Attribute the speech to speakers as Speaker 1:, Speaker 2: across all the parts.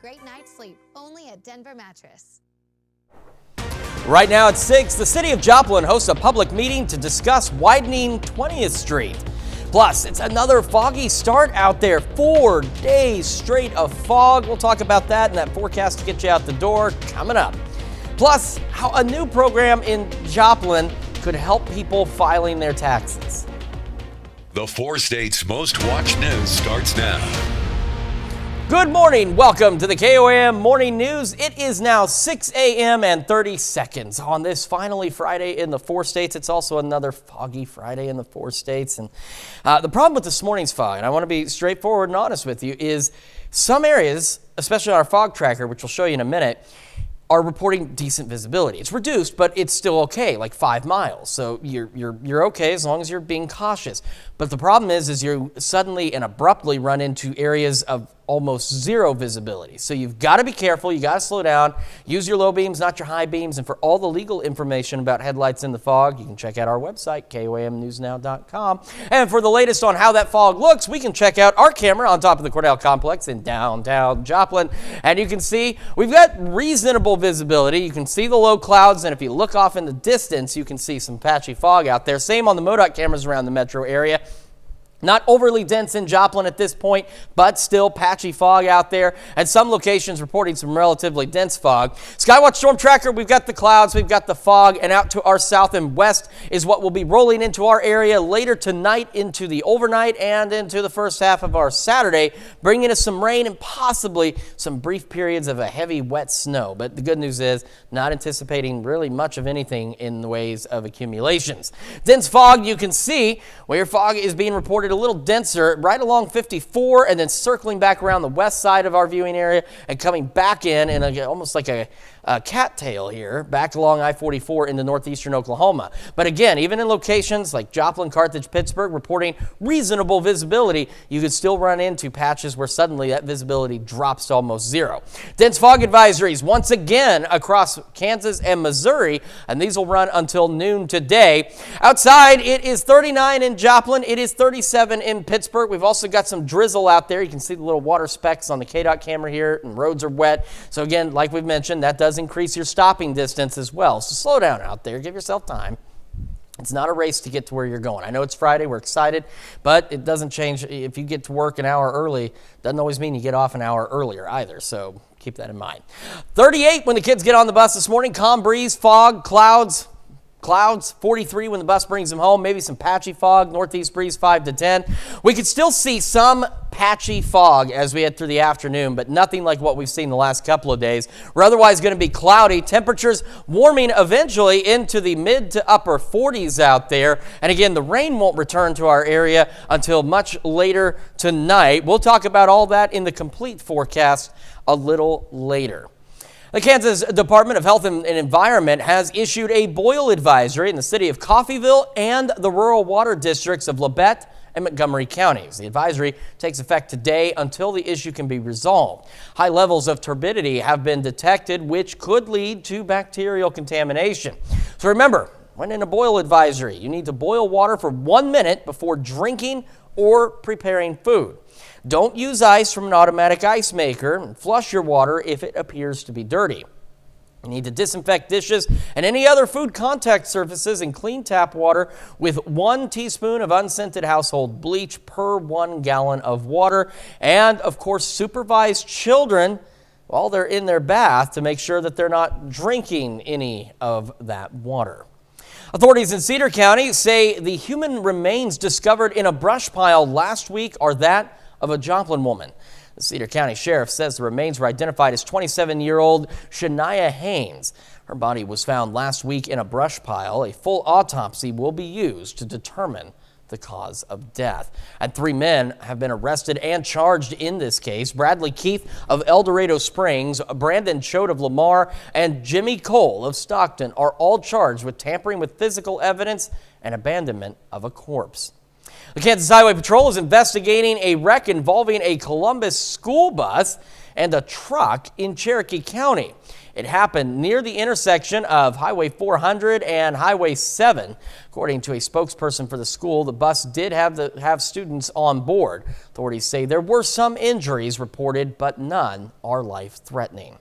Speaker 1: Great night's sleep, only at Denver Mattress.
Speaker 2: Right now at 6, the city of Joplin hosts a public meeting to discuss widening 20th Street. Plus, it's another foggy start out there. 4 days straight of fog. We'll talk about that and that forecast to get you out the door coming up. Plus, how a new program in Joplin could help people filing their taxes.
Speaker 3: The 4 states' most watched news starts now.
Speaker 2: Good morning. Welcome to the KOAM Morning News. It is now 6 a.m. and 30 seconds on this finally Friday in the 4 states. It's also another foggy Friday in the 4 states. And the problem with this morning's fog, and I want to be straightforward and honest with you, is some areas, especially on our fog tracker, which we'll show you in a minute, are reporting decent visibility. It's reduced, but it's still okay, like 5 miles. So you're okay as long as you're being cautious. But the problem is you suddenly and abruptly run into areas of almost zero visibility. So you've got to be careful. You got to slow down. Use your low beams, not your high beams. And for all the legal information about headlights in the fog, you can check out our website, KOAMnewsnow.com. And for the latest on how that fog looks, we can check out our camera on top of the Cordell Complex in downtown Joplin. And you can see we've got reasonable visibility. You can see the low clouds. And if you look off in the distance, you can see some patchy fog out there. Same on the MoDOT cameras around the metro area. Not overly dense in Joplin at this point, but still patchy fog out there, and some locations reporting some relatively dense fog. Skywatch Storm Tracker, we've got the clouds, we've got the fog, and out to our south and west is what will be rolling into our area later tonight, into the overnight, and into the first half of our Saturday, bringing us some rain and possibly some brief periods of a heavy, wet snow. But the good news is, not anticipating really much of anything in the ways of accumulations. Dense fog, you can see where your fog is being reported a little denser right along 54 and then circling back around the west side of our viewing area and coming back in almost like a cattail here back along I-44 into northeastern Oklahoma. But again, even in locations like Joplin, Carthage, Pittsburgh reporting reasonable visibility, you could still run into patches where suddenly that visibility drops to almost zero. Dense fog advisories once again across Kansas and Missouri, and these will run until noon today. Outside, it is 39 in Joplin. It is 37 in Pittsburgh. We've also got some drizzle out there. You can see the little water specks on the KDOT camera here, and roads are wet. So again, like we've mentioned, that does increase your stopping distance as well. So slow down out there. Give yourself time. It's not a race to get to where you're going. I know it's Friday. We're excited, but it doesn't change. If you get to work an hour early, doesn't always mean you get off an hour earlier either. So keep that in mind. 38 when the kids get on the bus this morning. Calm breeze, fog, clouds. 43 when the bus brings them home, maybe some patchy fog, northeast breeze 5 to 10. We could still see some patchy fog as we head through the afternoon, but nothing like what we've seen the last couple of days. We're otherwise going to be cloudy, temperatures warming eventually into the mid to upper 40s out there. And again, the rain won't return to our area until much later tonight. We'll talk about all that in the complete forecast a little later. The Kansas Department of Health and Environment has issued a boil advisory in the city of Coffeyville and the rural water districts of Labette and Montgomery counties. The advisory takes effect today until the issue can be resolved. High levels of turbidity have been detected, which could lead to bacterial contamination. So remember, when in a boil advisory, you need to boil water for 1 minute before drinking or preparing food. Don't use ice from an automatic ice maker and flush your water if it appears to be dirty. You need to disinfect dishes and any other food contact surfaces and clean tap water with 1 teaspoon of unscented household bleach per 1 gallon of water. And of course, supervise children while they're in their bath to make sure that they're not drinking any of that water. Authorities in Cedar County say the human remains discovered in a brush pile last week are that of a Joplin woman. The Cedar County Sheriff says the remains were identified as 27-year-old Shania Haynes. Her body was found last week in a brush pile. A full autopsy will be used to determine the cause of death. And 3 men have been arrested and charged in this case. Bradley Keith of El Dorado Springs, Brandon Choate of Lamar, and Jimmy Cole of Stockton are all charged with tampering with physical evidence and abandonment of a corpse. The Kansas Highway Patrol is investigating a wreck involving a Columbus school bus and a truck in Cherokee County. It happened near the intersection of Highway 400 and Highway 7. According to a spokesperson for the school, the bus did have students on board. Authorities say there were some injuries reported, but none are life-threatening.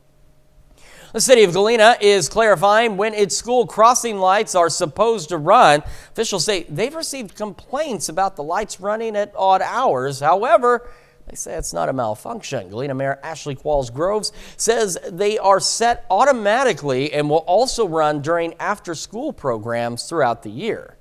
Speaker 2: The city of Galena is clarifying when its school crossing lights are supposed to run. Officials say they've received complaints about the lights running at odd hours. However, they say it's not a malfunction. Galena Mayor Ashley Qualls-Groves says they are set automatically and will also run during after-school programs throughout the year.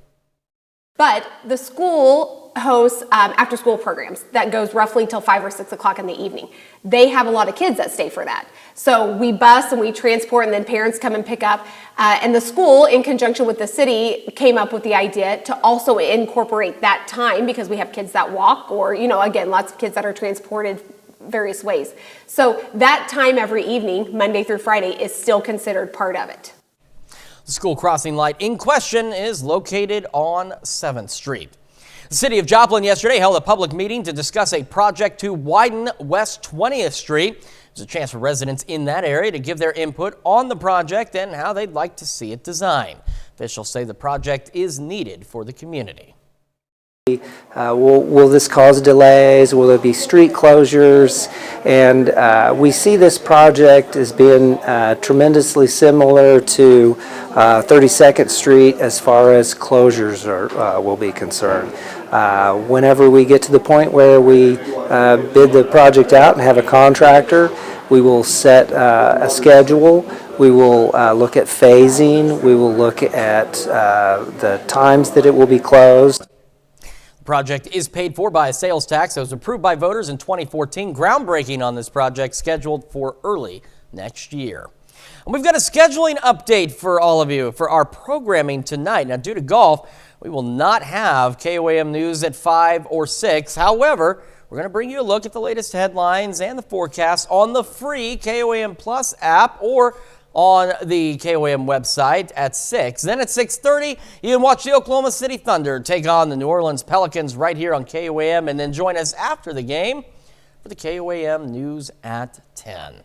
Speaker 4: But the school hosts after-school programs that goes roughly till 5 or 6 o'clock in the evening. They have a lot of kids that stay for that. So we bus and we transport, and then parents come and pick up. And the school, in conjunction with the city, came up with the idea to also incorporate that time, because we have kids that walk, or, again, lots of kids that are transported various ways. So that time every evening, Monday through Friday, is still considered part of it.
Speaker 2: The school crossing light in question is located on 7th Street. The city of Joplin yesterday held a public meeting to discuss a project to widen West 20th Street. There's a chance for residents in that area to give their input on the project and how they'd like to see it designed. Officials say the project is needed for the community.
Speaker 5: Will this cause delays? Will there be street closures? And we see this project as being tremendously similar to 32nd Street as far as closures will be concerned. Whenever we get to the point where we bid the project out and have a contractor, we will set a schedule. We will look at phasing. We will look at the times that it will be closed.
Speaker 2: The project is paid for by a sales tax that was approved by voters in 2014. Groundbreaking on this project scheduled for early next year. And we've got a scheduling update for all of you for our programming tonight. Now, due to golf, we will not have KOAM news at 5 or 6. However, we're going to bring you a look at the latest headlines and the forecast on the free KOAM Plus app or on the KOAM website at 6. Then at 6:30, you can watch the Oklahoma City Thunder take on the New Orleans Pelicans right here on KOAM, and then join us after the game for the KOAM News at 10.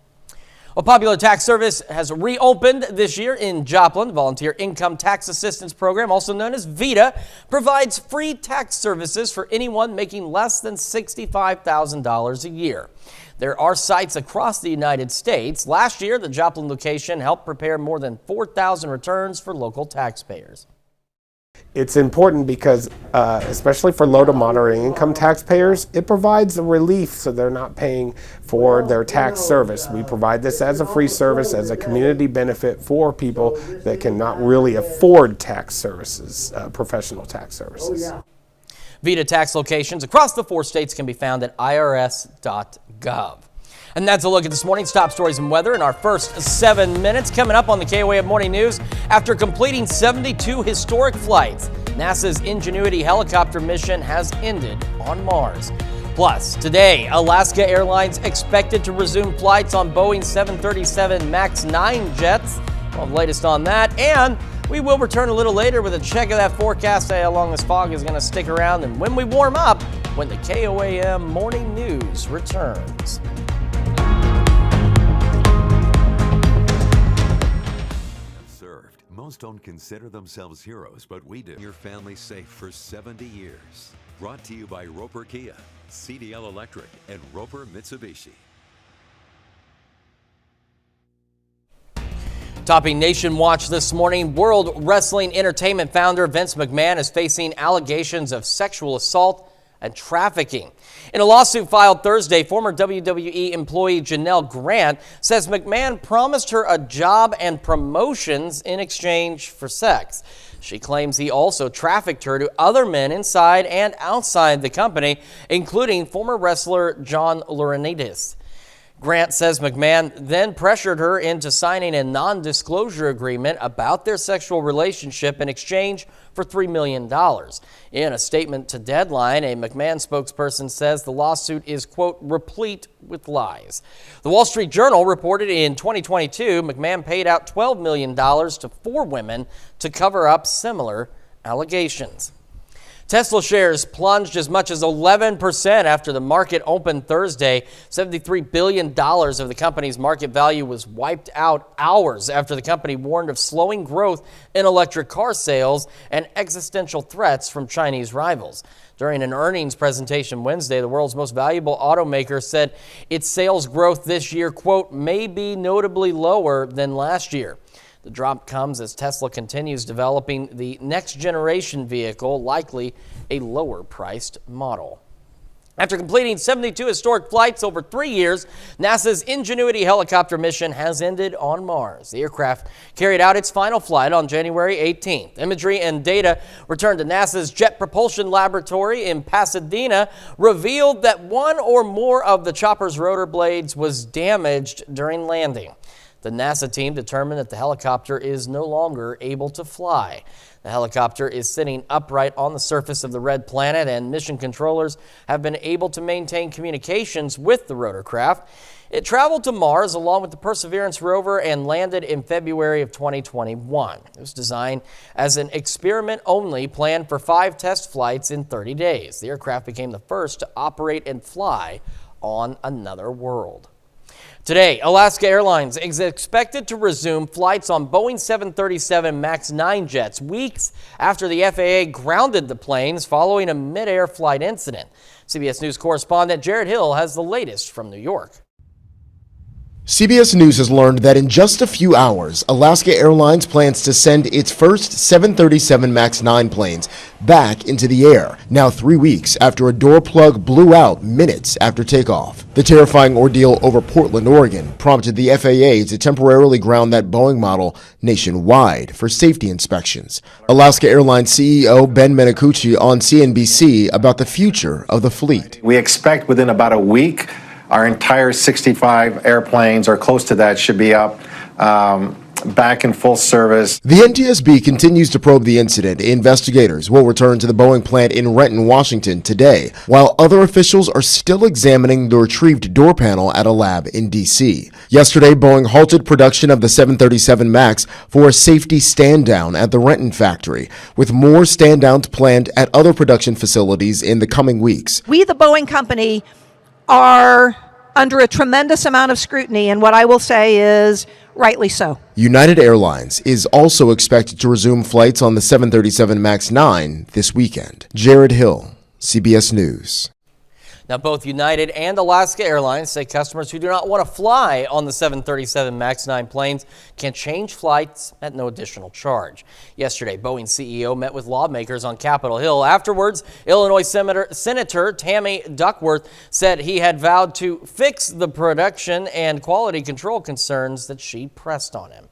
Speaker 2: A popular tax service has reopened this year in Joplin. The Volunteer Income Tax Assistance Program, also known as VITA, provides free tax services for anyone making less than $65,000 a year. There are sites across the United States. Last year, the Joplin location helped prepare more than 4,000 returns for local taxpayers.
Speaker 6: It's important because, especially for low to moderate income taxpayers, it provides a relief so they're not paying for their tax service. We provide this as a free service, as a community benefit for people that cannot really afford tax services, professional tax services.
Speaker 2: VITA tax locations across the 4 states can be found at irs.gov. And that's a look at this morning's top stories and weather in our first 7 minutes. Coming up on the KOAM Morning News, after completing 72 historic flights, NASA's Ingenuity helicopter mission has ended on Mars. Plus, today, Alaska Airlines expected to resume flights on Boeing 737 MAX 9 jets. Well, the latest on that, and we will return a little later with a check of that forecast, how long this fog is going to stick around, and when we warm up, when the KOAM Morning News returns.
Speaker 3: Served. Most don't consider themselves heroes, but we do. Your family safe for 70 years. Brought to you by Roper Kia, CDL Electric, and Roper Mitsubishi.
Speaker 2: Topping Nation Watch this morning, World Wrestling Entertainment founder Vince McMahon is facing allegations of sexual assault and trafficking. In a lawsuit filed Thursday, former WWE employee Janelle Grant says McMahon promised her a job and promotions in exchange for sex. She claims he also trafficked her to other men inside and outside the company, including former wrestler John Laurinaitis. Grant says McMahon then pressured her into signing a non-disclosure agreement about their sexual relationship in exchange for $3 million. In a statement to Deadline, a McMahon spokesperson says the lawsuit is, quote, replete with lies. The Wall Street Journal reported in 2022, McMahon paid out $12 million to 4 women to cover up similar allegations. Tesla shares plunged as much as 11% after the market opened Thursday. $73 billion of the company's market value was wiped out hours after the company warned of slowing growth in electric car sales and existential threats from Chinese rivals. During an earnings presentation Wednesday, the world's most valuable automaker said its sales growth this year, quote, may be notably lower than last year. The drop comes as Tesla continues developing the next generation vehicle, likely a lower priced model. After completing 72 historic flights over 3 years, NASA's Ingenuity helicopter mission has ended on Mars. The aircraft carried out its final flight on January 18th. Imagery and data returned to NASA's Jet Propulsion Laboratory in Pasadena revealed that one or more of the chopper's rotor blades was damaged during landing. The NASA team determined that the helicopter is no longer able to fly. The helicopter is sitting upright on the surface of the red planet, and mission controllers have been able to maintain communications with the rotorcraft. It traveled to Mars along with the Perseverance rover and landed in February of 2021. It was designed as an experiment only, planned for 5 test flights in 30 days. The aircraft became the first to operate and fly on another world. Today, Alaska Airlines is expected to resume flights on Boeing 737 MAX 9 jets weeks after the FAA grounded the planes following a mid-air flight incident. CBS News correspondent Jared Hill has the latest from New York.
Speaker 7: CBS News has learned that in just a few hours, Alaska Airlines plans to send its first 737 MAX 9 planes back into the air, now 3 weeks after a door plug blew out minutes after takeoff. The terrifying ordeal over Portland, Oregon, prompted the FAA to temporarily ground that Boeing model nationwide for safety inspections. Alaska Airlines CEO Ben Menicucci on CNBC about the future of the fleet.
Speaker 8: We expect within about a week, our entire 65 airplanes, or close to that, should be up back in full service.
Speaker 7: The NTSB continues to probe the incident. Investigators will return to the Boeing plant in Renton, Washington today, while other officials are still examining the retrieved door panel at a lab in D.C. Yesterday, Boeing halted production of the 737 MAX for a safety stand-down at the Renton factory, with more stand-downs planned at other production facilities in the coming weeks.
Speaker 9: We, the Boeing company, are under a tremendous amount of scrutiny, and what I will say is rightly so.
Speaker 7: United Airlines is also expected to resume flights on the 737 MAX 9 this weekend. Jared Hill, CBS News.
Speaker 2: Now, both United and Alaska Airlines say customers who do not want to fly on the 737 MAX 9 planes can change flights at no additional charge. Yesterday, Boeing CEO met with lawmakers on Capitol Hill. Afterwards, Illinois Senator Tammy Duckworth said he had vowed to fix the production and quality control concerns that she pressed on him.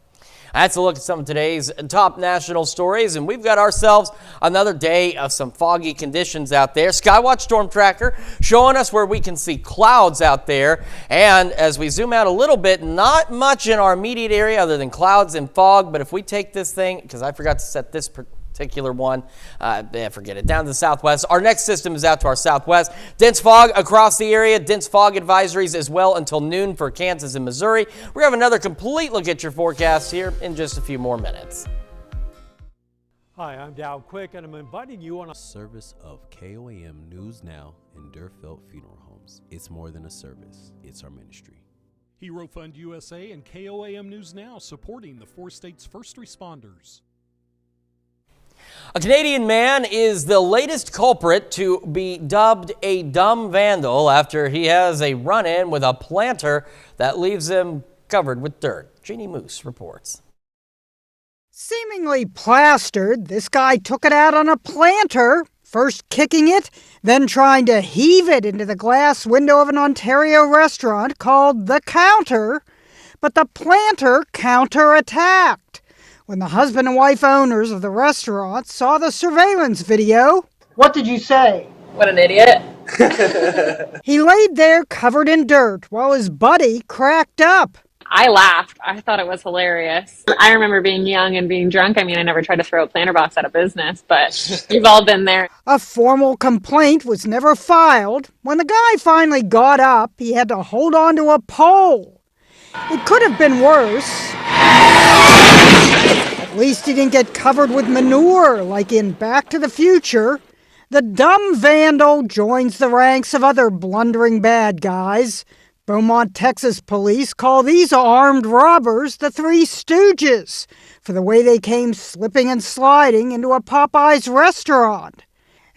Speaker 2: That's a look at some of today's top national stories, and we've got ourselves another day of some foggy conditions out there. Skywatch Storm Tracker showing us where we can see clouds out there, and as we zoom out a little bit, not much in our immediate area other than clouds and fog. But if we take this thing, because I forgot to set this particular one, forget it, down to the southwest. Our next system is out to our southwest. Dense fog across the area, dense fog advisories as well until noon for Kansas and Missouri. We're going to have another complete look at your forecast here in just a few more minutes.
Speaker 10: Hi, I'm Dow Quick, and I'm inviting you on a
Speaker 11: service of KOAM News Now and Durfelt Funeral Homes. It's more than a service, it's our ministry.
Speaker 10: Hero Fund USA and KOAM News Now, supporting the 4 states' first responders.
Speaker 2: A Canadian man is the latest culprit to be dubbed a dumb vandal after he has a run-in with a planter that leaves him covered with dirt. Jeannie Moose reports.
Speaker 12: Seemingly plastered, this guy took it out on a planter, first kicking it, then trying to heave it into the glass window of an Ontario restaurant called The Counter. But the planter counterattacked. When the husband and wife owners of the restaurant saw the surveillance video,
Speaker 13: "What did you say?"
Speaker 14: "What an idiot."
Speaker 12: He laid there covered in dirt while his buddy cracked up.
Speaker 14: I laughed. I thought it was hilarious. I remember being young and being drunk. I mean, I never tried to throw a planter box out of business, but we've all been there.
Speaker 12: A formal complaint was never filed. When the guy finally got up, he had to hold on to a pole. It could have been worse. At least he didn't get covered with manure like in Back to the Future. The dumb vandal joins the ranks of other blundering bad guys. Beaumont, Texas police call these armed robbers the Three Stooges for the way they came slipping and sliding into a Popeyes restaurant.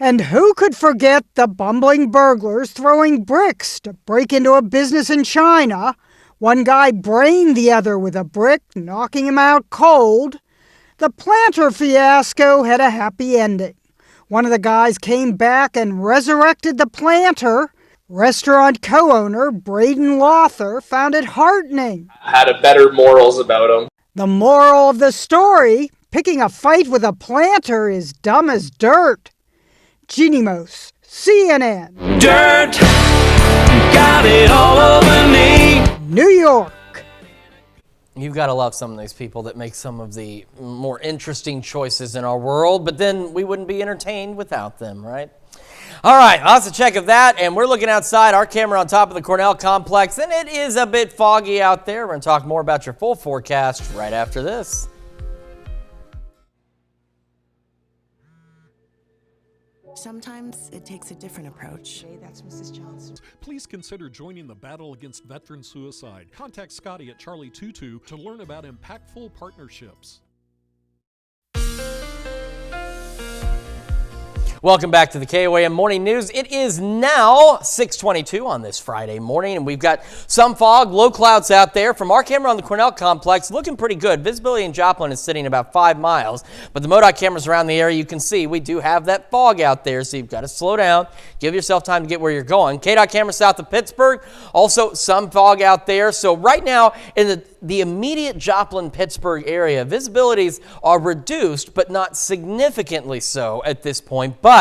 Speaker 12: And who could forget the bumbling burglars throwing bricks to break into a business in China? One guy brained the other with a brick, knocking him out cold. The planter fiasco had a happy ending. One of the guys came back and resurrected the planter. Restaurant co-owner Braden Lother found it heartening.
Speaker 13: Had a better morals about him.
Speaker 12: The moral of the story, picking a fight with a planter is dumb as dirt. Jeannie Mose, CNN.
Speaker 15: Dirt, got it all over me.
Speaker 12: New York.
Speaker 2: You've got to love some of these people that make some of the more interesting choices in our world, but then we wouldn't be entertained without them, right? All right, lots of check of that, and we're looking outside, our camera on top of the Cornell complex, and it is a bit foggy out there. We're going to talk more about your full forecast right after this.
Speaker 16: Sometimes it takes a different approach.
Speaker 10: That's Mrs. Johnson. Please consider joining the battle against veteran suicide. Contact Scotty at Charlie 22 to learn about impactful partnerships.
Speaker 2: Welcome back to the KOAM Morning News. It is now 6:22 on this Friday morning, and we've got some fog, low clouds out there. From our camera on the Cornell complex, looking pretty good. Visibility in Joplin is sitting about 5 miles, but the MoDOT cameras around the area, you can see we do have that fog out there, so you've got to slow down, give yourself time to get where you're going. KDOT camera south of Pittsburgh, also some fog out there. So right now in the immediate Joplin-Pittsburgh area, visibilities are reduced, but not significantly so at this point. But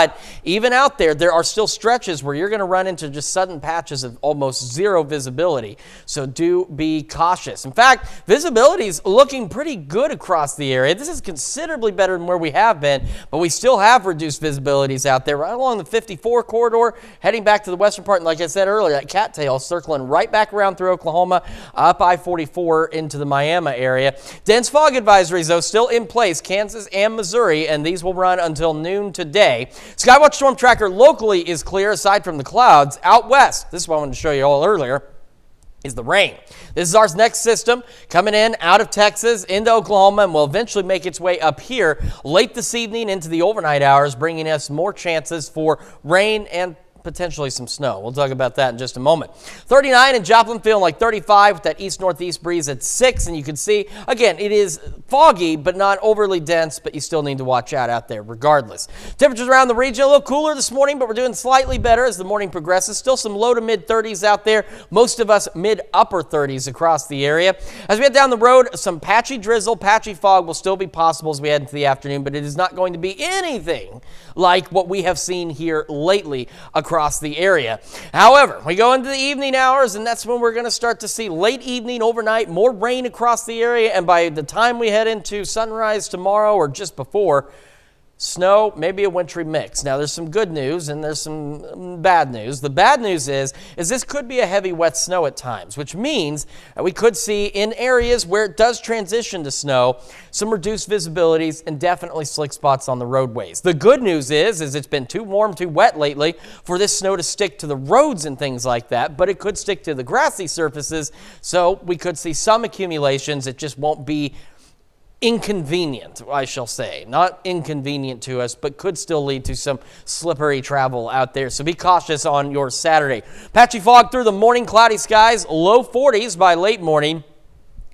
Speaker 2: even out there, there are still stretches where you're going to run into just sudden patches of almost zero visibility. So do be cautious. In fact, visibility is looking pretty good across the area. This is considerably better than where we have been, but we still have reduced visibilities out there right along the 54 corridor, heading back to the western part. And like I said earlier, that cattail circling right back around through Oklahoma, up I-44 into the Miami area. Dense fog advisories, though, still in place, Kansas and Missouri, and these will run until noon today. Skywatch Storm Tracker locally is clear aside from the clouds. Out west, this is what I wanted to show you all earlier, is the rain. This is our next system coming in out of Texas into Oklahoma and will eventually make its way up here late this evening into the overnight hours, bringing us more chances for rain and potentially some snow. We'll talk about that in just a moment. 39 in Joplin, feeling like 35 with that east-northeast breeze at 6. And you can see, again, it is foggy, but not overly dense, but you still need to watch out there regardless. Temperatures around the region a little cooler this morning, but we're doing slightly better as the morning progresses. Still some low to mid 30s out there. Most of us mid-upper 30s across the area. As we head down the road, some patchy drizzle, patchy fog will still be possible as we head into the afternoon, but it is not going to be anything like what we have seen here lately across the area. However, we go into the evening hours, and that's when we're going to start to see late evening, overnight, more rain across the area, and by the time we head into sunrise tomorrow or just before, snow, maybe a wintry mix. Now, there's some good news and there's some bad news. The bad news is this could be a heavy, wet snow at times, which means that we could see in areas where it does transition to snow, some reduced visibilities and definitely slick spots on the roadways. The good news is it's been too warm, too wet lately for this snow to stick to the roads and things like that, but it could stick to the grassy surfaces, so we could see some accumulations. It just won't be inconvenient, I shall say. Not inconvenient to us, but could still lead to some slippery travel out there. So be cautious on your Saturday. Patchy fog through the morning, cloudy skies, low 40s by late morning.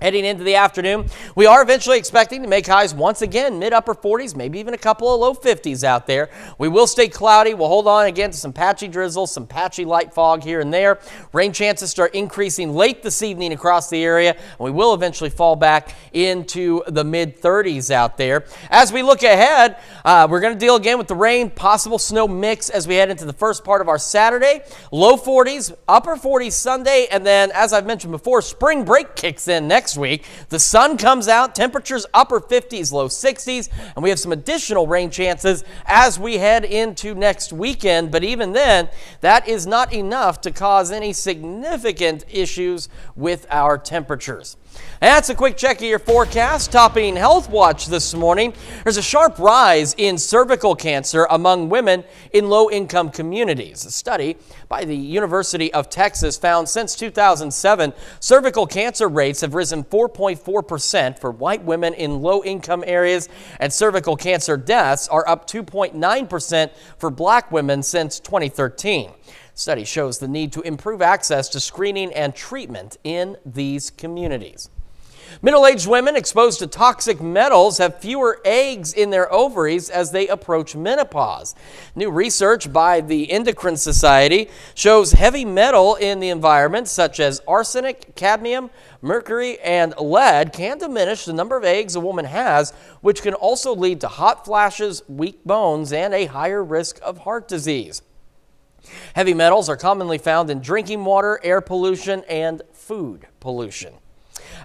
Speaker 2: Heading into the afternoon, we are eventually expecting to make highs once again, mid-upper 40s, maybe even a couple of low 50s out there. We will stay cloudy. We'll hold on again to some patchy drizzle, some patchy light fog here and there. Rain chances start increasing late this evening across the area, and we will eventually fall back into the mid-30s out there. As we look ahead, we're going to deal again with the rain, possible snow mix as we head into the first part of our Saturday. Low 40s, upper 40s Sunday, and then, as I've mentioned before, spring break kicks in next next week. The sun comes out, temperatures upper 50s, low 60s, and we have some additional rain chances as we head into next weekend. But even then, that is not enough to cause any significant issues with our temperatures. That's a quick check of your forecast. Topping Health Watch this morning, there's a sharp rise in cervical cancer among women in low-income communities. A study by the University of Texas found since 2007, cervical cancer rates have risen 4.4% for white women in low-income areas, and cervical cancer deaths are up 2.9% for black women since 2013. Study shows the need to improve access to screening and treatment in these communities. Middle-aged women exposed to toxic metals have fewer eggs in their ovaries as they approach menopause. New research by the Endocrine Society shows heavy metal in the environment, such as arsenic, cadmium, mercury, and lead, can diminish the number of eggs a woman has, which can also lead to hot flashes, weak bones, and a higher risk of heart disease. Heavy metals are commonly found in drinking water, air pollution, and food pollution.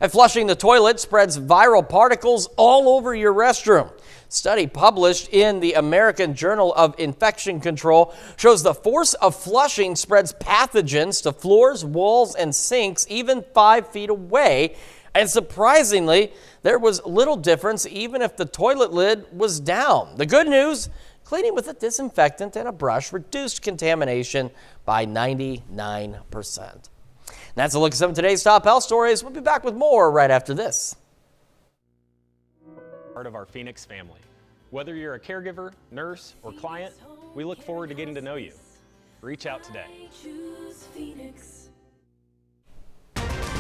Speaker 2: And flushing the toilet spreads viral particles all over your restroom. Study published in the American Journal of Infection Control shows the force of flushing spreads pathogens to floors, walls, and sinks even 5 feet away. And surprisingly, there was little difference even if the toilet lid was down. The good news, cleaning with a disinfectant and a brush reduced contamination by 99%. That's a look at some of today's top health stories. We'll be back with more right after this.
Speaker 17: Part of our Phoenix family. Whether you're a caregiver, nurse, or client, we look forward to getting to know you. Reach out today.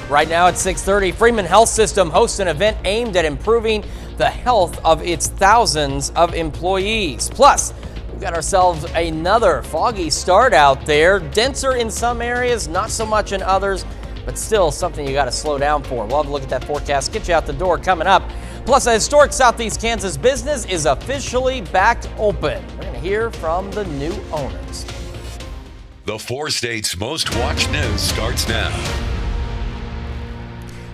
Speaker 2: Right now at 6:30, Freeman Health System hosts an event aimed at improving the health of its thousands of employees. Plus, we've got ourselves another foggy start out there. Denser in some areas, not so much in others, but still something you got to slow down for. We'll have a look at that forecast, get you out the door coming up. Plus, a historic Southeast Kansas business is officially back open. We're going to hear from the new owners.
Speaker 3: The 4 states' most watched news starts now.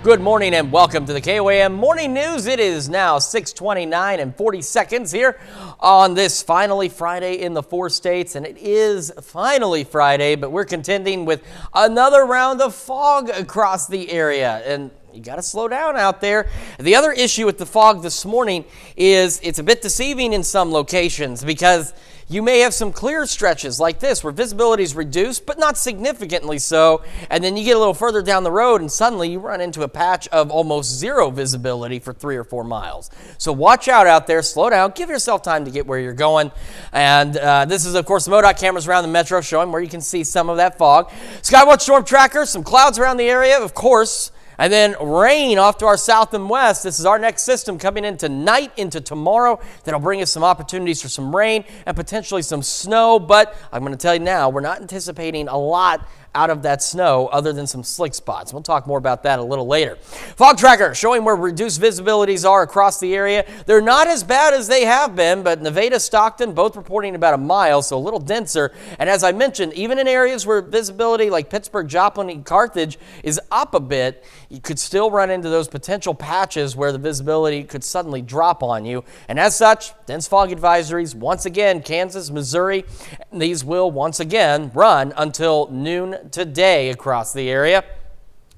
Speaker 2: Good morning and welcome to the KOAM Morning News. It is now 6:29 and 40 seconds here on this finally Friday in the 4 states. And it is finally Friday, but we're contending with another round of fog across the area. And you got to slow down out there. The other issue with the fog this morning is it's a bit deceiving in some locations because you may have some clear stretches like this where visibility is reduced, but not significantly so. And then you get a little further down the road and suddenly you run into a patch of almost zero visibility for 3 or 4 miles. So watch out there, slow down, give yourself time to get where you're going. And this is, of course, the MoDOT cameras around the metro showing where you can see some of that fog. Skywatch Storm Tracker, some clouds around the area, of course. And then rain off to our south and west. This is our next system coming in tonight into tomorrow. That'll bring us some opportunities for some rain and potentially some snow. But I'm going to tell you now, we're not anticipating a lot out of that snow other than some slick spots. We'll talk more about that a little later. Fog tracker showing where reduced visibilities are across the area. They're not as bad as they have been, but Nevada, Stockton, both reporting about a mile, so a little denser. And as I mentioned, even in areas where visibility like Pittsburgh, Joplin, and Carthage is up a bit, you could still run into those potential patches where the visibility could suddenly drop on you. And as such, dense fog advisories, once again, Kansas, Missouri, these will once again run until noon today across the area.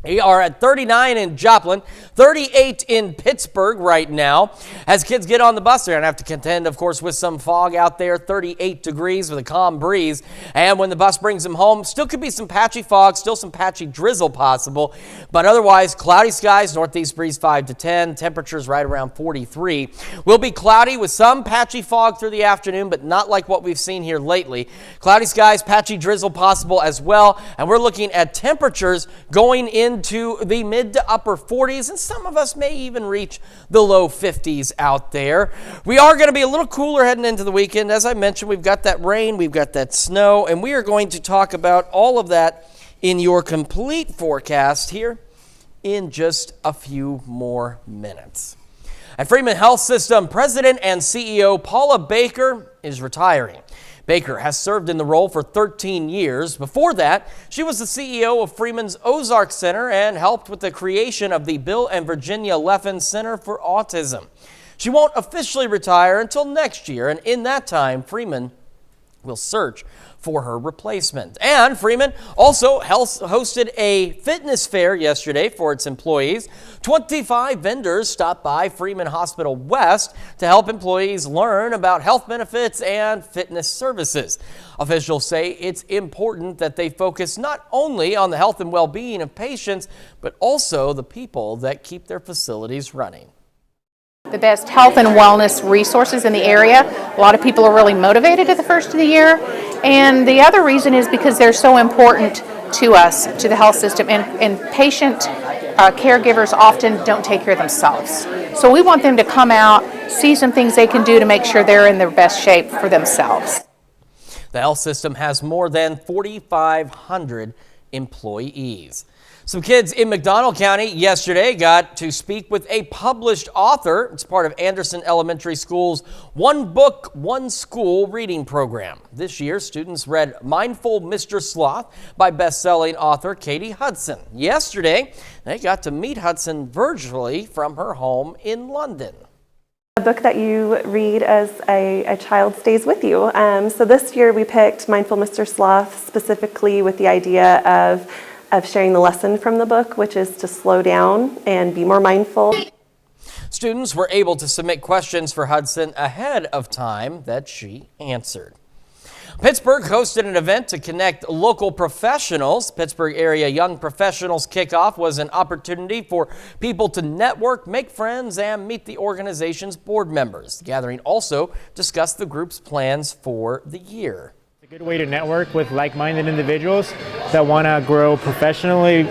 Speaker 2: We are at 39 in Joplin, 38 in Pittsburgh right now. As kids get on the bus, they're going to have to contend, of course, with some fog out there, 38 degrees with a calm breeze. And when the bus brings them home, still could be some patchy fog, still some patchy drizzle possible. But otherwise, cloudy skies, northeast breeze 5 to 10, temperatures right around 43. Will be cloudy with some patchy fog through the afternoon, but not like what we've seen here lately. Cloudy skies, patchy drizzle possible as well. And we're looking at temperatures going into the mid to upper 40s, and some of us may even reach the low 50s out there. We are going to be a little cooler heading into the weekend. As I mentioned, we've got that rain, we've got that snow, and we are going to talk about all of that in your complete forecast here in just a few more minutes. At Freeman Health System, President and CEO Paula Baker is retiring. Baker has served in the role for 13 years. Before that, she was the CEO of Freeman's Ozark Center and helped with the creation of the Bill and Virginia Leffen Center for Autism. She won't officially retire until next year, and in that time, Freeman will search for her replacement. And Freeman also hosted a fitness fair yesterday for its employees. 25 vendors stopped by Freeman Hospital West to help employees learn about health benefits and fitness services. Officials say it's important that they focus not only on the health and well-being of patients, but also the people that keep their facilities running.
Speaker 18: The best health and wellness resources in the area. A lot of people are really motivated at the first of the year. And the other reason is because they're so important to us, to the health system, and patient caregivers often don't take care of themselves. So we want them to come out, see some things they can do to make sure they're in their best shape for themselves.
Speaker 2: The health system has more than 4,500 employees. Some kids in McDonald County yesterday got to speak with a published author. It's part of Anderson Elementary School's One Book, One School reading program. This year, students read Mindful Mr. Sloth by best-selling author Katie Hudson. Yesterday, they got to meet Hudson virtually from her home in London.
Speaker 19: A book that you read as a child stays with you. So this year we picked Mindful Mr. Sloth specifically with the idea of sharing the lesson from the book, which is to slow down and be more mindful.
Speaker 2: Students were able to submit questions for Hudson ahead of time that she answered. Pittsburgh hosted an event to connect local professionals. Pittsburgh area Young Professionals Kickoff was an opportunity for people to network, make friends, and meet the organization's board members. The gathering also discussed the group's plans for the year.
Speaker 20: Good way to network with like-minded individuals that want to grow professionally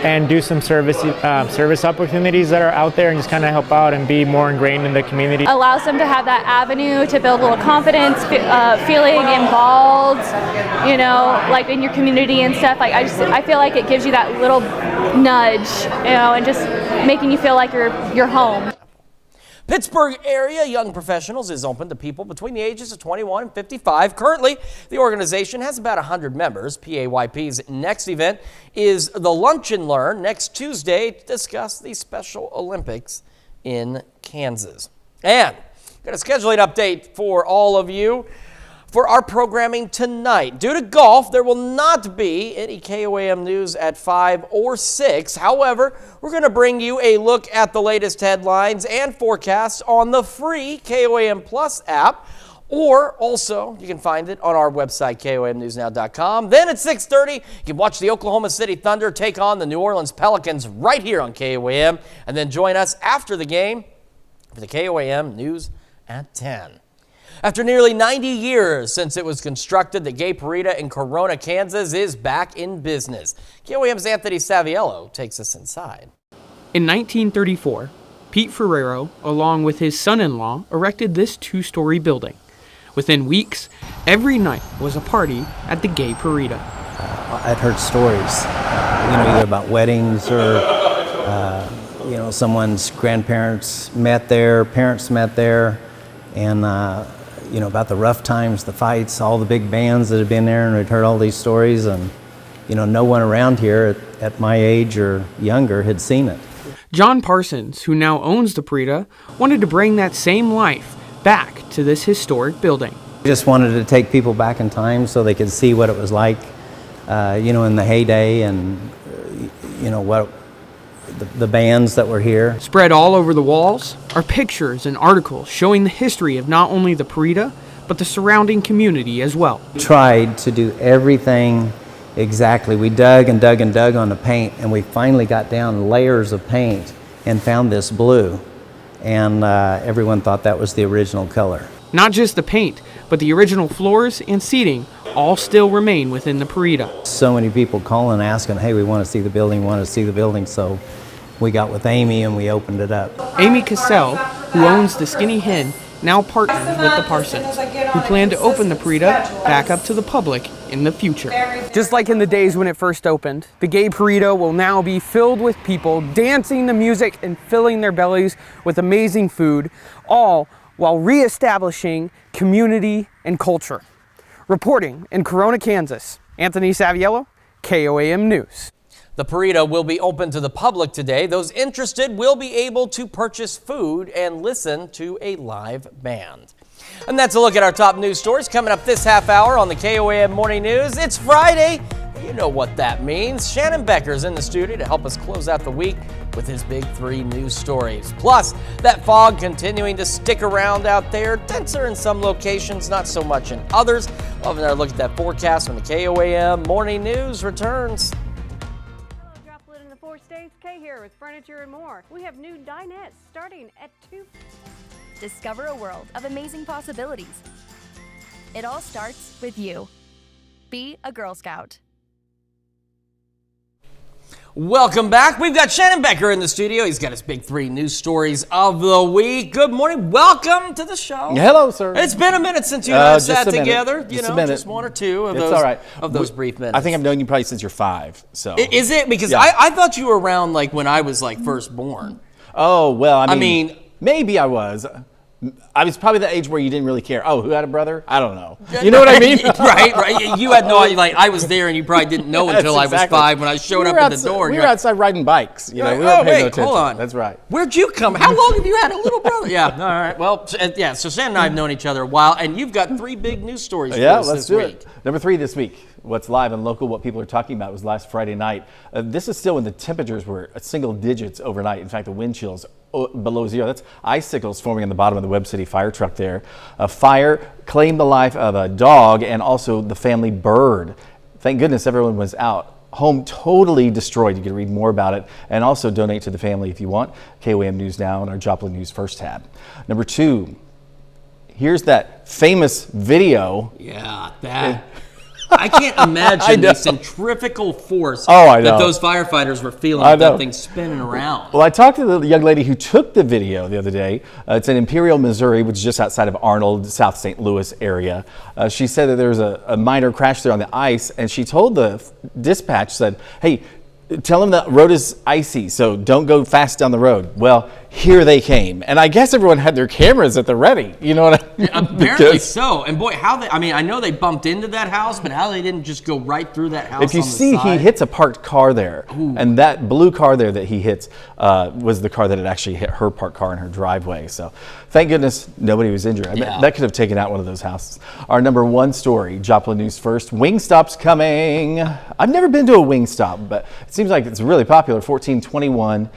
Speaker 20: and do some service opportunities that are out there and just kind of help out and be more ingrained in the community.
Speaker 21: Allows them to have that avenue to build a little confidence, feeling involved, you know, like in your community and stuff. Like I feel like it gives you that little nudge, you know, and just making you feel like you're home.
Speaker 2: Pittsburgh area Young Professionals is open to people between the ages of 21 and 55. Currently, the organization has about 100 members. PAYP's next event is the Lunch and Learn next Tuesday to discuss the Special Olympics in Kansas. And got a scheduling update for all of you for our programming tonight. Due to golf, there will not be any KOAM news at 5 or 6. However, we're going to bring you a look at the latest headlines and forecasts on the free KOAM Plus app, or also you can find it on our website, KOAMnewsnow.com. Then at 6:30, you can watch the Oklahoma City Thunder take on the New Orleans Pelicans right here on KOAM, and then join us after the game for the KOAM News at 10. After nearly 90 years since it was constructed, the Gay Parita in Corona, Kansas is back in business. KOAM's Anthony Saviello takes us inside.
Speaker 22: In 1934, Pete Ferrero, along with his son-in-law, erected this two-story building. Within weeks, every night was a party at the Gay Parita.
Speaker 23: I'd heard stories, either about weddings or, someone's grandparents met there, parents met there, and about the rough times, the fights, all the big bands that had been there, and I'd heard all these stories, and no one around here at my age or younger had seen it.
Speaker 22: John Parsons, who now owns the Parita, wanted to bring that same life back to this historic building.
Speaker 23: I just wanted to take people back in time so they could see what it was like, in the heyday, and what the bands that were here.
Speaker 22: Spread all over the walls are pictures and articles showing the history of not only the Parita, but the surrounding community as well.
Speaker 23: We tried to do everything exactly. We dug and dug and dug on the paint, and we finally got down layers of paint and found this blue. And everyone thought that was the original color.
Speaker 22: Not just the paint, but the original floors and seating all still remain within the Parita.
Speaker 23: So many people calling asking, hey, we want to see the building, so we got with Amy and we opened it up.
Speaker 22: Amy Cassell, who owns the Skinny Hen, now partners with the Parsons, who plan to open the Parita back up to the public in the future. Just like in the days when it first opened, the Gay Parita will now be filled with people dancing to music and filling their bellies with amazing food, all while reestablishing community and culture. Reporting in Corona, Kansas, Anthony Saviello, KOAM News.
Speaker 2: The Purita will be open to the public today. Those interested will be able to purchase food and listen to a live band. And that's a look at our top news stories coming up this half hour on the KOAM Morning News. It's Friday. You know what that means. Shannon Becker's in the studio to help us close out the week with his big 3 news stories. Plus, that fog continuing to stick around out there. Denser in some locations, not so much in others. We'll have another look at that forecast when the KOAM Morning News returns.
Speaker 1: Hello, Droplet in the 4 states. Kay here with furniture and more. We have new dinettes starting at $2.
Speaker 4: Discover a world of amazing possibilities. It all starts with you. Be a Girl Scout.
Speaker 2: Welcome back. We've got Shannon Becker in the studio. He's got his big 3 news stories of the week. Good morning. Welcome to the show.
Speaker 5: Hello, sir.
Speaker 2: It's been a minute since you guys sat together.
Speaker 5: Just a minute.
Speaker 2: Just 1 or 2 of
Speaker 5: It's
Speaker 2: those
Speaker 5: all right.
Speaker 2: of those brief minutes.
Speaker 5: I think I've known you probably since you're 5. So
Speaker 2: Is it? Because
Speaker 5: Yeah.
Speaker 2: I thought you were around like when I was like first born.
Speaker 5: Oh, well, I mean,
Speaker 2: mean,
Speaker 5: maybe I was. I was probably the age where you didn't really care. Oh, who had a brother? I don't know. You know what I mean?
Speaker 2: right. You had no idea. Like I was there, and you probably didn't know until I was 5 when I showed up at the door.
Speaker 5: We were outside riding bikes. You know, we weren't paying no attention.
Speaker 2: Hold on.
Speaker 5: That's right.
Speaker 2: Where'd you come? How long have you had a little brother? Yeah. All right. Well, yeah. So Shannon and I have known each other a while, and you've got 3 big news stories for us
Speaker 5: let's
Speaker 2: this
Speaker 5: do
Speaker 2: week.
Speaker 5: it. Number 3 this week. What's live and local, what people are talking about was last Friday night. This is still when the temperatures were single digits overnight. In fact, the wind chills below 0. That's icicles forming on the bottom of the Webb City fire truck there. A fire claimed the life of a dog and also the family bird. Thank goodness everyone was out. Home totally destroyed. You can read more about it and also donate to the family if you want. KOAM News Now and our Joplin News First tab. Number 2, here's that famous video.
Speaker 2: Yeah, that. I can't imagine the centrifugal force
Speaker 5: that
Speaker 2: those firefighters were feeling with that thing spinning around.
Speaker 5: Well, I talked to the young lady who took the video the other day. It's in Imperial, Missouri, which is just outside of Arnold, South St. Louis area. She said that there was a minor crash there on the ice, and she told the dispatch, said, hey, tell them the road is icy, so don't go fast down the road. Well, here they came. And I guess everyone had their cameras at the ready. You know what I mean?
Speaker 2: Apparently so. And boy, I know they bumped into that house, but how they didn't just go right through that house.
Speaker 5: If you see, he hits a parked car there. Ooh. And that blue car there that he hits was the car that had actually hit her parked car in her driveway. So thank goodness nobody was injured. I mean, that could have taken out one of those houses. Our number 1 story, Joplin News First, Wingstop's coming. I've never been to a Wingstop, but it seems like it's really popular. 1421.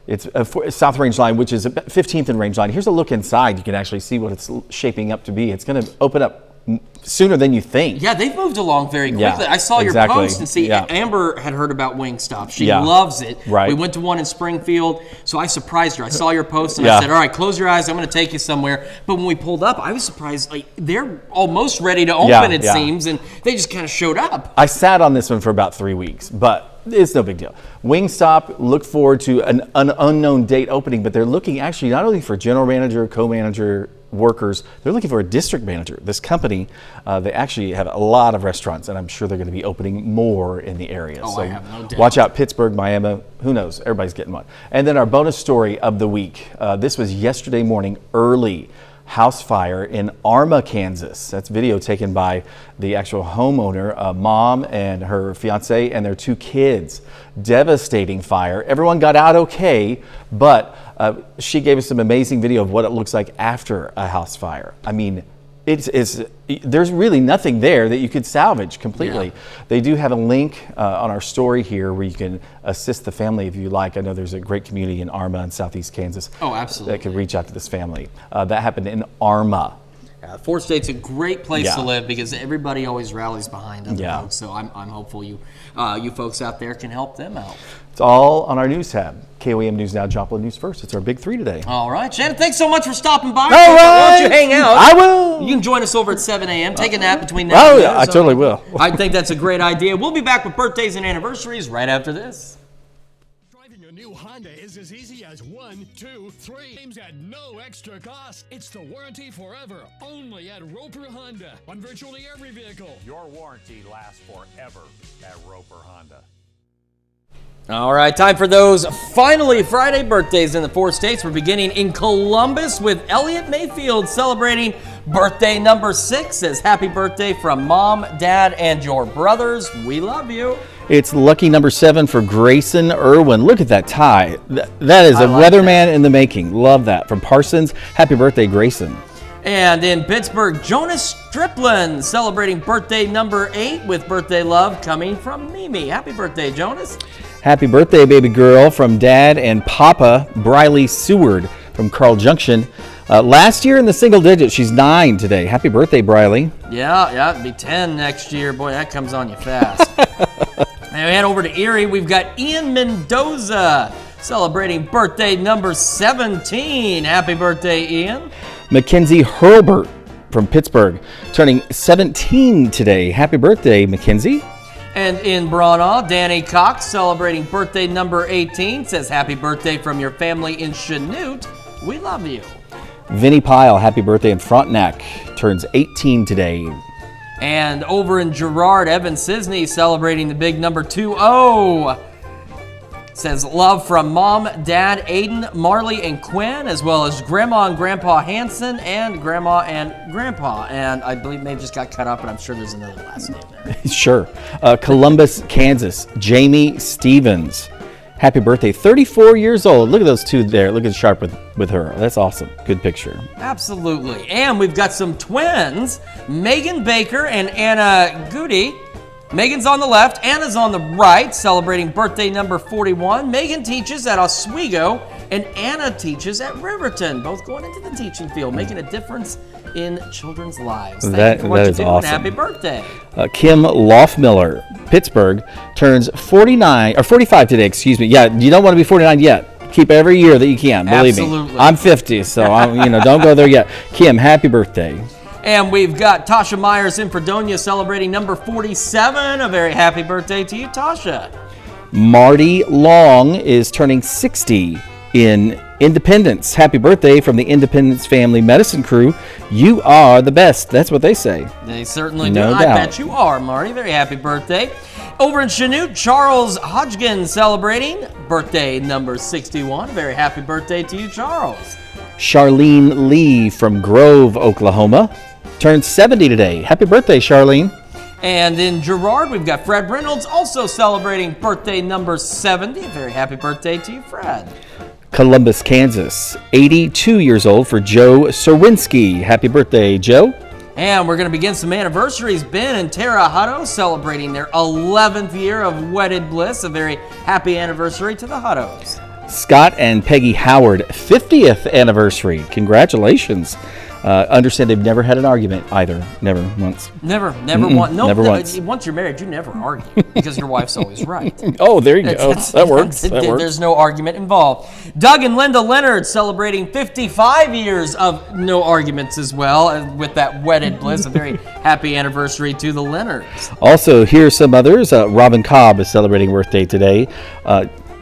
Speaker 5: It's South Range Line, which is 15th and Range Line. Here's a look inside. You can actually see what it's shaping up to be. It's going to open up sooner than you think.
Speaker 2: Yeah, they've moved along very quickly.
Speaker 5: Yeah,
Speaker 2: I saw your post and see Amber had heard about Wingstop. She loves it.
Speaker 5: Right.
Speaker 2: We went to one in Springfield, so I surprised her. I saw your post and I said, all right, close your eyes. I'm going to take you somewhere. But when we pulled up, I was surprised. Like they're almost ready to open, it seems, and they just kind of showed up.
Speaker 5: I sat on this one for about 3 weeks, but it's no big deal. Wingstop, look forward to an unknown date opening, but they're looking actually not only for general manager, co-manager, workers, they're looking for a district manager. This company, they actually have a lot of restaurants, and I'm sure they're going to be opening more in the area.
Speaker 2: Oh,
Speaker 5: so
Speaker 2: I have no doubt.
Speaker 5: Watch out, Pittsburgh, Miami, who knows? Everybody's getting one. And then our bonus story of the week. This was yesterday morning early. House fire in Arma, Kansas. That's video taken by the actual homeowner, a mom and her fiance and their 2 kids. Devastating fire. Everyone got out okay, but she gave us some amazing video of what it looks like after a house fire. I mean, there's really nothing there that you could salvage completely. Yeah. They do have a link on our story here where you can assist the family if you like. I know there's a great community in Arma in southeast Kansas.
Speaker 2: Oh, absolutely.
Speaker 5: That could reach out to this family. That happened in Arma.
Speaker 2: 4 states a great place to live because everybody always rallies behind other folks. So I'm hopeful you folks out there can help them out.
Speaker 5: It's all on our news tab. KOAM News Now, Joplin News First. It's our big 3 today.
Speaker 2: All right, Shannon, thanks so much for stopping by.
Speaker 5: All right.
Speaker 2: Why don't you hang out?
Speaker 5: I will.
Speaker 2: You can join us over at 7 a.m. Take a nap between now and then.
Speaker 5: I totally will.
Speaker 2: I think that's a great idea. We'll be back with birthdays and anniversaries right after this.
Speaker 10: Driving a new Honda is as easy as 1, 2, 3 games at no extra cost. It's the warranty forever, only at Roper Honda on virtually every vehicle.
Speaker 24: Your warranty lasts forever at Roper Honda.
Speaker 2: All right, time for those finally Friday birthdays in the 4 states. We're beginning in Columbus with Elliot Mayfield celebrating birthday number 6. Says happy birthday from Mom, Dad, and your brothers. We love you.
Speaker 5: It's lucky number 7 for Grayson Irwin. Look at that tie. That is a weatherman in the making. Love that. From Parsons, happy birthday, Grayson.
Speaker 2: And in Pittsburgh, Jonas Striplin celebrating birthday number 8 with birthday love coming from Mimi. Happy birthday, Jonas.
Speaker 5: Happy birthday, baby girl, from Dad and Papa, Briley Seward from Carl Junction. Last year in the single digits, she's 9 today. Happy birthday, Briley.
Speaker 2: Yeah, it'll be 10 next year. Boy, that comes on you fast. And we head over to Erie. We've got Ian Mendoza celebrating birthday number 17. Happy birthday, Ian.
Speaker 5: Mackenzie Hurlbert from Pittsburgh, turning 17 today. Happy birthday, Mackenzie.
Speaker 2: And in Braunau, Danny Cox celebrating birthday number 18. Says happy birthday from your family in Chanute. We love you.
Speaker 5: Vinnie Pyle, happy birthday in Frontenac, turns 18 today.
Speaker 2: And over in Girard, Evan Sisney celebrating the big number 20. Says love from Mom, Dad, Aiden, Marley, and Quinn, as well as Grandma and Grandpa Hanson and Grandma and Grandpa. And I believe they just got cut up, but I'm sure there's another last name there.
Speaker 5: Sure. Columbus, Kansas, Jamie Stevens. Happy birthday, 34 years old. Look at those two there. Look at Sharp with her. That's awesome. Good picture.
Speaker 2: Absolutely. And we've got some twins, Megan Baker and Anna Goody. Megan's on the left, Anna's on the right, celebrating birthday number 41. Megan teaches at Oswego, and Anna teaches at Riverton, both going into the teaching field, making a difference in children's lives. Thank you for what you do, and happy birthday.
Speaker 5: Kim Loffmiller, Pittsburgh, turns 45 today, excuse me. Yeah, you don't want to be 49 yet. Keep every year that you can, believe
Speaker 2: Absolutely.
Speaker 5: me. I'm 50, so don't go there yet. Kim, happy birthday.
Speaker 2: And we've got Tasha Myers in Fredonia celebrating number 47. A very happy birthday to you, Tasha.
Speaker 5: Marty Long is turning 60 in Independence. Happy birthday from the Independence Family Medicine Crew. You are the best. That's what they say.
Speaker 2: They certainly do.
Speaker 5: No
Speaker 2: I
Speaker 5: doubt.
Speaker 2: bet you are, Marty. Very happy birthday. Over in Chanute, Charles Hodgkin celebrating birthday number 61. A very happy birthday to you, Charles.
Speaker 5: Charlene Lee from Grove, Oklahoma, turns 70 today. Happy birthday, Charlene.
Speaker 2: And in Girard, we've got Fred Reynolds also celebrating birthday number 70. A very happy birthday to you, Fred.
Speaker 5: Columbus, Kansas, 82 years old for Joe Serwinski. Happy birthday, Joe.
Speaker 2: And we're going to begin some anniversaries. Ben and Tara Hutto celebrating their 11th year of wedded bliss. A very happy anniversary to the Huttos.
Speaker 5: Scott and Peggy Howard, 50th anniversary. Congratulations. Understand they've never had an argument either. Never once.
Speaker 2: Never once. No,
Speaker 5: never once.
Speaker 2: Once you're married, you never argue because your wife's always right.
Speaker 5: Oh, there you go. That works.
Speaker 2: There's no argument involved. Doug and Linda Leonard celebrating 55 years of no arguments as well with that wedded bliss. A very happy anniversary to the Leonards.
Speaker 5: Also, here's some others. Robin Cobb is celebrating birthday today.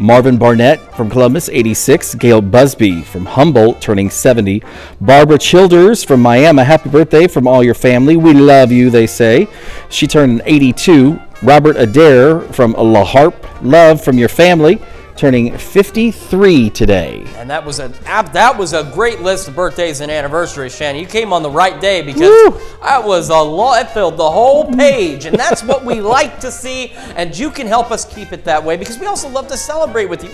Speaker 5: Marvin Barnett from Columbus, 86. Gail Busby from Humboldt, turning 70. Barbara Childers from Miami, happy birthday from all your family. We love you, they say. She turned 82. Robert Adair from La Harpe, love from your family, turning 53 today.
Speaker 2: And that was a great list of birthdays and anniversaries, Shannon. You came on the right day because that was a lot. It filled the whole page, and that's what we like to see. And you can help us keep it that way because we also love to celebrate with you.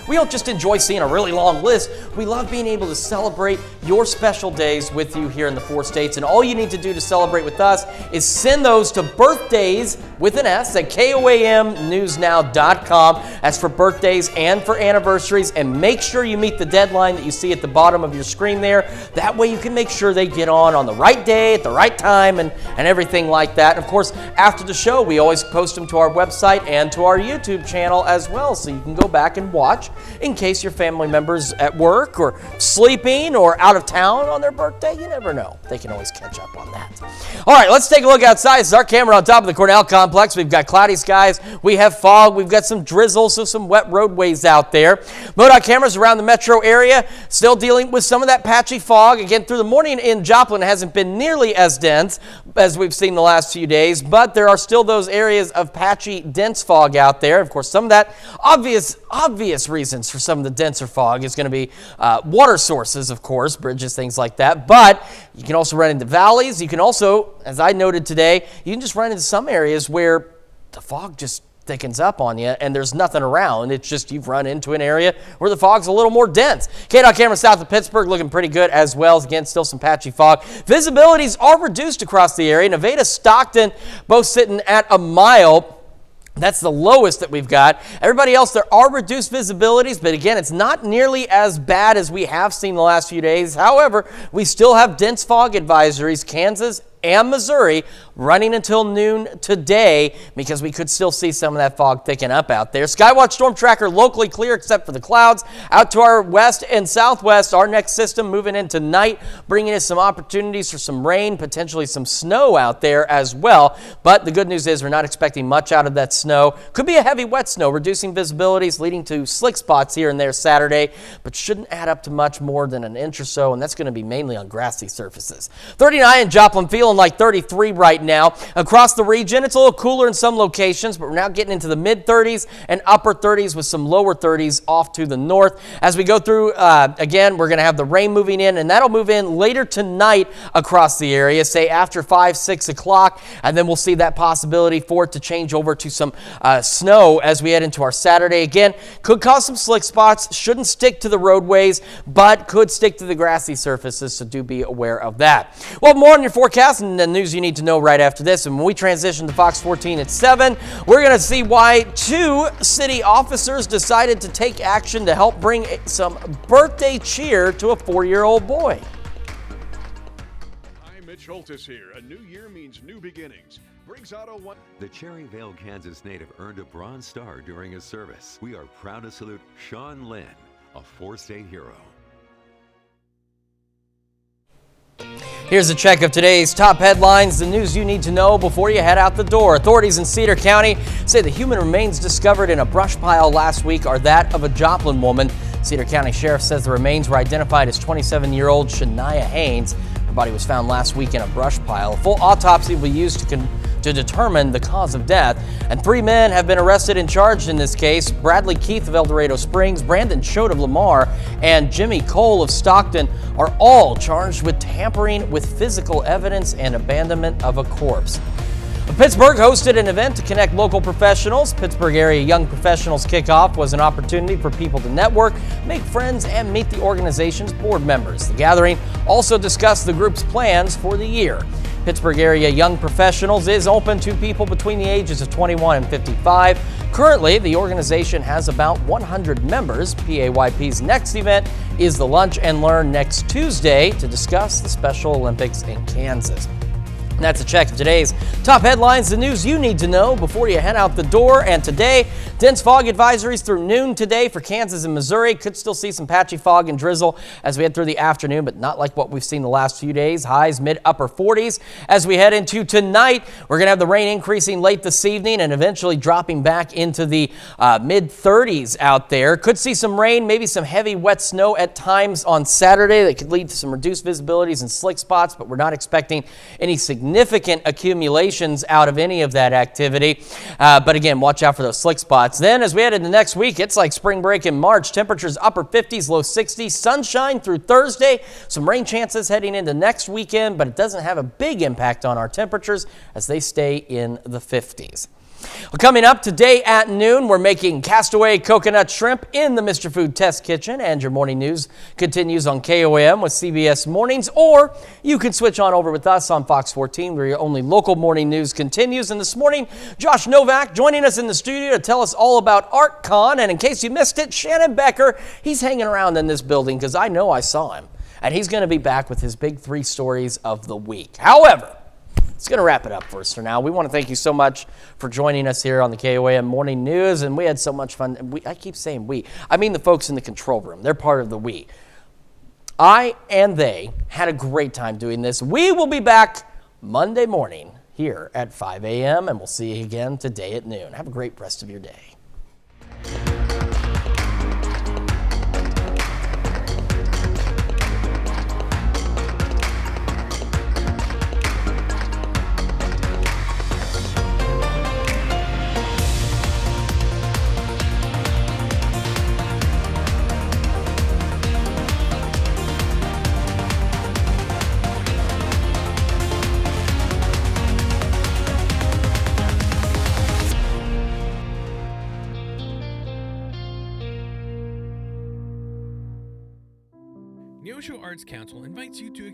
Speaker 2: We don't just enjoy seeing a really long list. We love being able to celebrate your special days with you here in the 4 states. And all you need to do to celebrate with us is send those to birthdays with an S at KOAMnewsnow.com. That's for birthdays and for anniversaries, and make sure you meet the deadline that you see at the bottom of your screen there. That way you can make sure they get on the right day at the right time and everything like that. And of course, after the show, we always post them to our website and to our YouTube channel as well, so you can go back and watch in case your family member's at work or sleeping or out of town on their birthday. You never know. They can always catch up on that. All right, let's take a look outside. This is our camera on top of the Cornell complex. We've got cloudy skies. We have fog. We've got some drizzle, so some wet road roadways out there. MoDOT cameras around the metro area still dealing with some of that patchy fog. Again, through the morning in Joplin, it hasn't been nearly as dense as we've seen the last few days, but there are still those areas of patchy, dense fog out there. Of course, some of that obvious reasons for some of the denser fog is going to be water sources, of course, bridges, things like that. But you can also run into valleys. You can also, as I noted today, you can just run into some areas where the fog just thickens up on you and there's nothing around. It's just you've run into an area where the fog's a little more dense. KDOT camera south of Pittsburgh looking pretty good as well. Again, still some patchy fog. Visibilities are reduced across the area. Nevada, Stockton, both sitting at a mile. That's the lowest that we've got. Everybody else, there are reduced visibilities, but again, it's not nearly as bad as we have seen the last few days. However, we still have dense fog advisories, Kansas and Missouri, running until noon today because we could still see some of that fog thicken up out there. Skywatch Storm Tracker locally clear except for the clouds. Out to our west and southwest, our next system moving into night, bringing us some opportunities for some rain, potentially some snow out there as well. But the good news is we're not expecting much out of that snow. Could be a heavy wet snow, reducing visibilities, leading to slick spots here and there Saturday, but shouldn't add up to much more than an inch or so, and that's going to be mainly on grassy surfaces. 39 in Joplin, feeling like 33 right now. Across the region, it's a little cooler in some locations, but we're now getting into the mid-30s and upper 30s with some lower 30s off to the north. As we go through, again, we're going to have the rain moving in, and that'll move in later tonight across the area, say after 5, 6 o'clock, and then we'll see that possibility for it to change over to some snow as we head into our Saturday. Again, could cause some slick spots, shouldn't stick to the roadways, but could stick to the grassy surfaces, so do be aware of that. Well, more on your forecast and the news you need to know right after this. And when we transition to Fox 14 at 7, we're going to see why 2 city officers decided to take action to help bring some birthday cheer to a 4-year-old boy.
Speaker 6: Hi, Mitch Holtis here. A new year means new beginnings. Briggs Auto One.
Speaker 3: The Cherryvale, Kansas native earned a Bronze Star during his service. We are proud to salute Sean Lynn, a 4-state hero.
Speaker 2: Here's a check of today's top headlines, the news you need to know before you head out the door. Authorities in Cedar County say the human remains discovered in a brush pile last week are that of a Joplin woman. Cedar County Sheriff says the remains were identified as 27-year-old Shania Haynes. Her body was found last week in a brush pile. A full autopsy will be used to determine the cause of death. And 3 men have been arrested and charged in this case. Bradley Keith of El Dorado Springs, Brandon Choate of Lamar, and Jimmy Cole of Stockton are all charged with tampering with physical evidence and abandonment of a corpse. Pittsburgh hosted an event to connect local professionals. Pittsburgh area Young Professionals Kickoff was an opportunity for people to network, make friends, and meet the organization's board members. The gathering also discussed the group's plans for the year. Pittsburgh area Young Professionals is open to people between the ages of 21 and 55. Currently, the organization has about 100 members. PAYP's next event is the Lunch and Learn next Tuesday to discuss the Special Olympics in Kansas. And that's a check of today's top headlines, the news you need to know before you head out the door. And today, dense fog advisories through noon today for Kansas and Missouri. Could still see some patchy fog and drizzle as we head through the afternoon, but not like what we've seen the last few days. Highs mid-upper 40s. As we head into tonight, we're going to have the rain increasing late this evening and eventually dropping back into the mid-30s out there. Could see some rain, maybe some heavy wet snow at times on Saturday that could lead to some reduced visibilities and slick spots, but we're not expecting any significant accumulations out of any of that activity. But again, watch out for those slick spots. Then as we head into next week, it's like spring break in March. Temperatures upper 50s, low 60s. Sunshine through Thursday. Some rain chances heading into next weekend, but it doesn't have a big impact on our temperatures as they stay in the 50s. Well, coming up today at noon, we're making castaway coconut shrimp in the Mr. Food Test Kitchen, and your morning news continues on KOAM with CBS Mornings, or you can switch on over with us on Fox 14, where your only local morning news continues. And this morning, Josh Novak joining us in the studio to tell us all about ArtCon, and in case you missed it, Shannon Becker, he's hanging around in this building because I know I saw him, and he's going to be back with his big 3 stories of the week. However, it's going to wrap it up for us for now. We want to thank you so much for joining us here on the KOAM Morning News, and we had so much fun. I keep saying we. I mean the folks in the control room. They're part of the we. I and they had a great time doing this. We will be back Monday morning here at 5 a.m., and we'll see you again today at noon. Have a great rest of your day.
Speaker 7: Neosho Arts Council invites you to